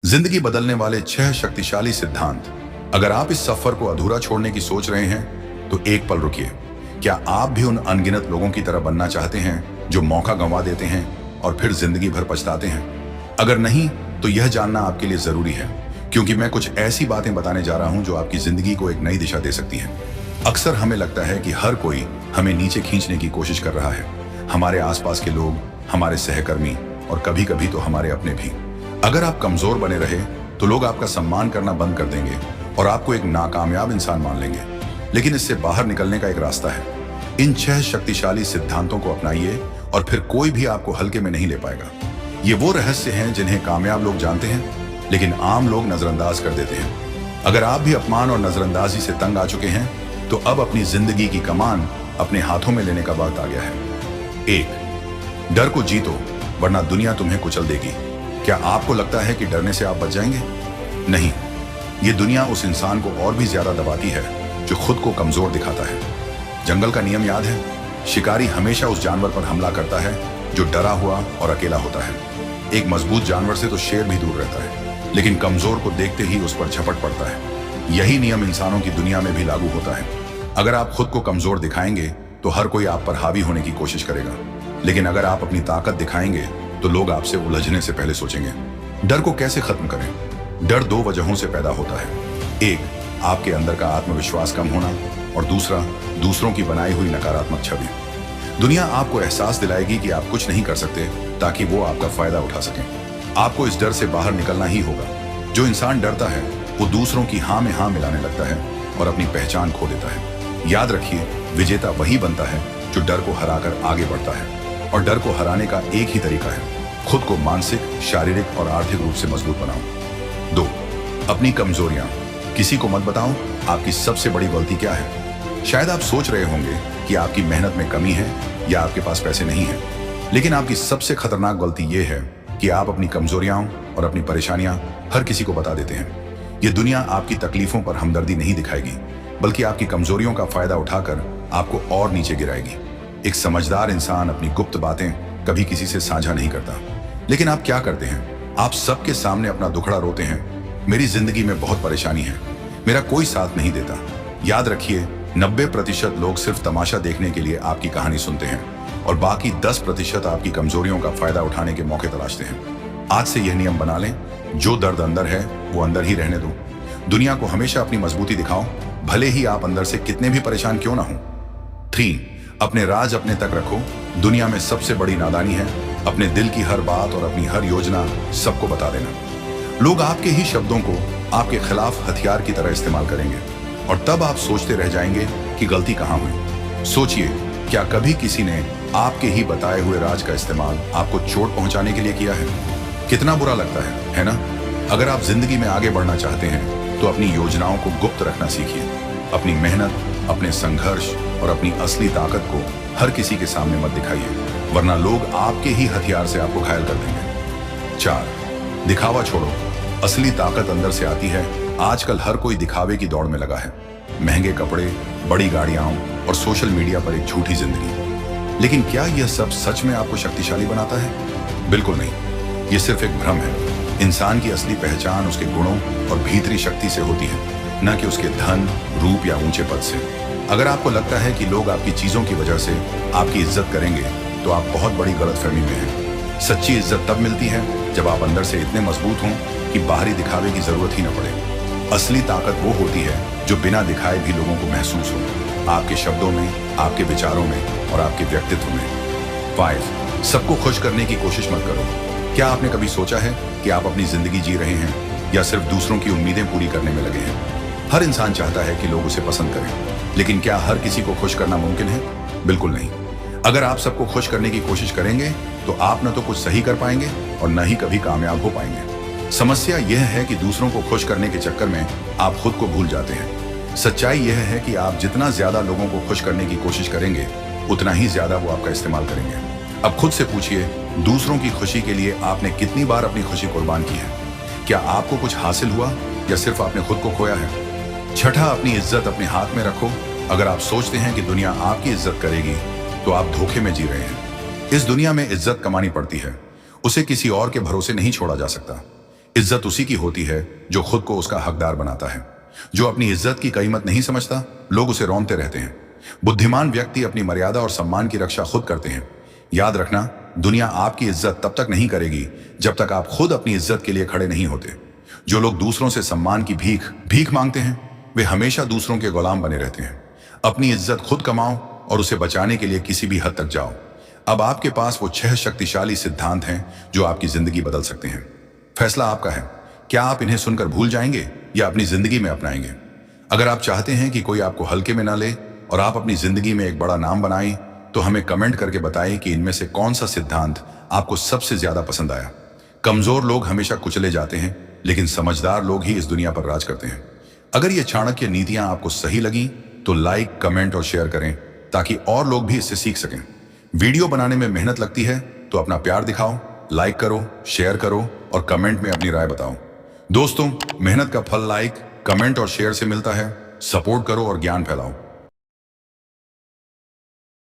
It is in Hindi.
जिंदगी बदलने वाले 6 शक्तिशाली सिद्धांत। अगर आप इस सफर को अधूरा छोड़ने की सोच रहे हैं तो एक पल रुकिए। क्या आप भी उन अनगिनत लोगों की तरह बनना चाहते हैं जो मौका गंवा देते हैं और फिर जिंदगी भर पछताते हैं? अगर नहीं तो यह जानना आपके लिए जरूरी है, क्योंकि मैं कुछ ऐसी बातें बताने जा रहा हूं जो आपकी जिंदगी को एक नई दिशा दे सकती हैं। अक्सर हमें लगता है कि हर कोई हमें नीचे खींचने की कोशिश कर रहा है, हमारे आसपास के लोग, हमारे सहकर्मी और कभी कभी तो हमारे अपने भी। अगर आप कमजोर बने रहे तो लोग आपका सम्मान करना बंद कर देंगे और आपको एक नाकामयाब इंसान मान लेंगे। लेकिन इससे बाहर निकलने का एक रास्ता है। इन 6 शक्तिशाली सिद्धांतों को अपनाइए और फिर कोई भी आपको हल्के में नहीं ले पाएगा। ये वो रहस्य हैं जिन्हें कामयाब लोग जानते हैं, लेकिन आम लोग नजरअंदाज कर देते हैं। अगर आप भी अपमान और नजरअंदाजी से तंग आ चुके हैं तो अब अपनी जिंदगी की कमान अपने हाथों में लेने का वक्त आ गया है। 1. डर को जीतो, वरना दुनिया तुम्हें कुचल देगी। क्या आपको लगता है कि डरने से आप बच जाएंगे? नहीं, ये दुनिया उस इंसान को और भी ज्यादा दबाती है जो खुद को कमजोर दिखाता है। जंगल का नियम याद है? शिकारी हमेशा उस जानवर पर हमला करता है जो डरा हुआ और अकेला होता है। एक मजबूत जानवर से तो शेर भी दूर रहता है, लेकिन कमजोर को देखते ही उस पर झपट पड़ता है। यही नियम इंसानों की दुनिया में भी लागू होता है। अगर आप खुद को कमजोर दिखाएंगे तो हर कोई आप पर हावी होने की कोशिश करेगा, लेकिन अगर आप अपनी ताकत दिखाएंगे तो लोग आपसे उलझने से पहले सोचेंगे। डर को कैसे खत्म करें? डर 2 वजहों से पैदा होता है। एक, आपके अंदर का आत्मविश्वास कम होना, और दूसरा, दूसरों की बनाई हुई नकारात्मक छवि। दुनिया आपको एहसास दिलाएगी कि आप कुछ नहीं कर सकते ताकि वो आपका फायदा उठा सकें। आपको इस डर से बाहर निकलना ही होगा। जो इंसान डरता है वो दूसरों की हाँ में हाँ मिलाने लगता है और अपनी पहचान खो देता है। याद रखिए, विजेता वही बनता है जो डर को हराकर आगे बढ़ता है, और डर को हराने का एक ही तरीका है, खुद को मानसिक, शारीरिक और आर्थिक रूप से मजबूत बनाओ। 2. अपनी कमजोरियां किसी को मत बताओ। आपकी सबसे बड़ी गलती क्या है? शायद आप सोच रहे होंगे कि आपकी मेहनत में कमी है या आपके पास पैसे नहीं है, लेकिन आपकी सबसे खतरनाक गलती यह है कि आप अपनी कमजोरियां और अपनी परेशानियां हर किसी को बता देते हैं। ये दुनिया आपकी तकलीफों पर हमदर्दी नहीं दिखाएगी, बल्कि आपकी कमजोरियों का फायदा उठाकर आपको और नीचे गिराएगी। एक समझदार इंसान अपनी गुप्त बातें कभी किसी से साझा नहीं करता, लेकिन आप क्या करते हैं? आप सबके सामने अपना दुखड़ा रोते हैं। मेरी जिंदगी में बहुत परेशानी है, मेरा कोई साथ नहीं देता। याद रखिए, 90% लोग सिर्फ तमाशा देखने के लिए आपकी कहानी सुनते हैं और बाकी 10% आपकी कमजोरियों का फायदा उठाने के मौके तलाशते हैं। आज से यह नियम बना लें, जो दर्द अंदर है वो अंदर ही रहने दो। दुनिया को हमेशा अपनी मजबूती दिखाओ, भले ही आप अंदर से कितने भी परेशान क्यों ना हो। 3. अपने राज अपने तक रखो। दुनिया में सबसे बड़ी नादानी है अपने दिल की हर बात और अपनी हर योजना सबको बता देना। लोग आपके ही शब्दों को आपके खिलाफ हथियार की तरह इस्तेमाल करेंगे और तब आप सोचते रह जाएंगे कि गलती कहाँ हुई। सोचिए, क्या कभी किसी ने आपके ही बताए हुए राज का इस्तेमाल आपको चोट पहुंचाने के लिए किया है? कितना बुरा लगता है ना? अगर आप जिंदगी में आगे बढ़ना चाहते हैं तो अपनी योजनाओं को गुप्त रखना सीखिए। अपनी मेहनत, अपने संघर्ष और अपनी असली ताकत को हर किसी के सामने मत दिखाइए, वरना लोग आपके ही हथियार से आपको घायल कर देंगे। 4. दिखावा छोड़ो, असली ताकत अंदर से आती है। आजकल हर कोई दिखावे की दौड़ में लगा है। महंगे कपड़े, बड़ी गाड़ियां और सोशल मीडिया पर एक झूठी जिंदगी। लेकिन क्या यह सब सच में आपको शक्तिशाली बनाता है? बिल्कुल नहीं, यह सिर्फ एक भ्रम है। इंसान की असली पहचान उसके गुणों और भीतरी शक्ति से होती है, न कि उसके धन, रूप या ऊंचे पद से। अगर आपको लगता है कि लोग आपकी चीजों की वजह से आपकी इज्जत करेंगे तो आप बहुत बड़ी गलतफहमी में हैं। सच्ची इज्जत तब मिलती है जब आप अंदर से इतने मजबूत हों कि बाहरी दिखावे की जरूरत ही न पड़े। असली ताकत वो होती है जो बिना दिखाए भी लोगों को महसूस हो, आपके शब्दों में, आपके विचारों में और आपके व्यक्तित्व में। 5. सबको खुश करने की कोशिश मत करो। क्या आपने कभी सोचा है कि आप अपनी जिंदगी जी रहे हैं या सिर्फ दूसरों की उम्मीदें पूरी करने में लगे हैं? हर इंसान चाहता है कि लोग उसे पसंद करें, लेकिन क्या हर किसी को खुश करना मुमकिन है? बिल्कुल नहीं। अगर आप सबको खुश करने की कोशिश करेंगे तो आप न तो कुछ सही कर पाएंगे और न ही कभी कामयाब हो पाएंगे। समस्या यह है कि दूसरों को खुश करने के चक्कर में आप खुद को भूल जाते हैं। सच्चाई यह है कि आप जितना ज्यादा लोगों को खुश करने की कोशिश करेंगे, उतना ही ज्यादा वो आपका इस्तेमाल करेंगे। अब खुद से पूछिए, दूसरों की खुशी के लिए आपने कितनी बार अपनी खुशी कुर्बान की है? क्या आपको कुछ हासिल हुआ या सिर्फ आपने खुद को खोया है? 6. अपनी इज्जत अपने हाथ में रखो। अगर आप सोचते हैं कि दुनिया आपकी इज्जत करेगी तो आप धोखे में जी रहे हैं। इस दुनिया में इज्जत कमानी पड़ती है, उसे किसी और के भरोसे नहीं छोड़ा जा सकता। इज्जत उसी की होती है जो खुद को उसका हकदार बनाता है। जो अपनी इज्जत की कीमत नहीं समझता, लोग उसे रौंदते रहते हैं। बुद्धिमान व्यक्ति अपनी मर्यादा और सम्मान की रक्षा खुद करते हैं। याद रखना, दुनिया आपकी इज्जत तब तक नहीं करेगी जब तक आप खुद अपनी इज्जत के लिए खड़े नहीं होते। जो लोग दूसरों से सम्मान की भीख मांगते हैं, वे हमेशा दूसरों के गुलाम बने रहते हैं। अपनी इज्जत खुद कमाओ और उसे बचाने के लिए किसी भी हद तक जाओ। अब आपके पास वो 6 शक्तिशाली सिद्धांत हैं जो आपकी जिंदगी बदल सकते हैं। फैसला आपका है। क्या आप इन्हें सुनकर भूल जाएंगे या अपनी जिंदगी में अपनाएंगे? अगर आप चाहते हैं कि कोई आपको हल्के में ना ले और आप अपनी जिंदगी में एक बड़ा नाम बनाएं, तो हमें कमेंट करके बताएं कि इनमें से कौन सा सिद्धांत आपको सबसे ज्यादा पसंद आया। कमजोर लोग हमेशा कुचले जाते हैं, लेकिन समझदार लोग ही इस दुनिया पर राज करते हैं। अगर ये चाणक्य नीतियां आपको सही लगी तो लाइक, कमेंट और शेयर करें ताकि और लोग भी इससे सीख सकें। वीडियो बनाने में मेहनत लगती है तो अपना प्यार दिखाओ, लाइक करो, शेयर करो और कमेंट में अपनी राय बताओ। दोस्तों, मेहनत का फल लाइक, कमेंट और शेयर से मिलता है। सपोर्ट करो और ज्ञान फैलाओ।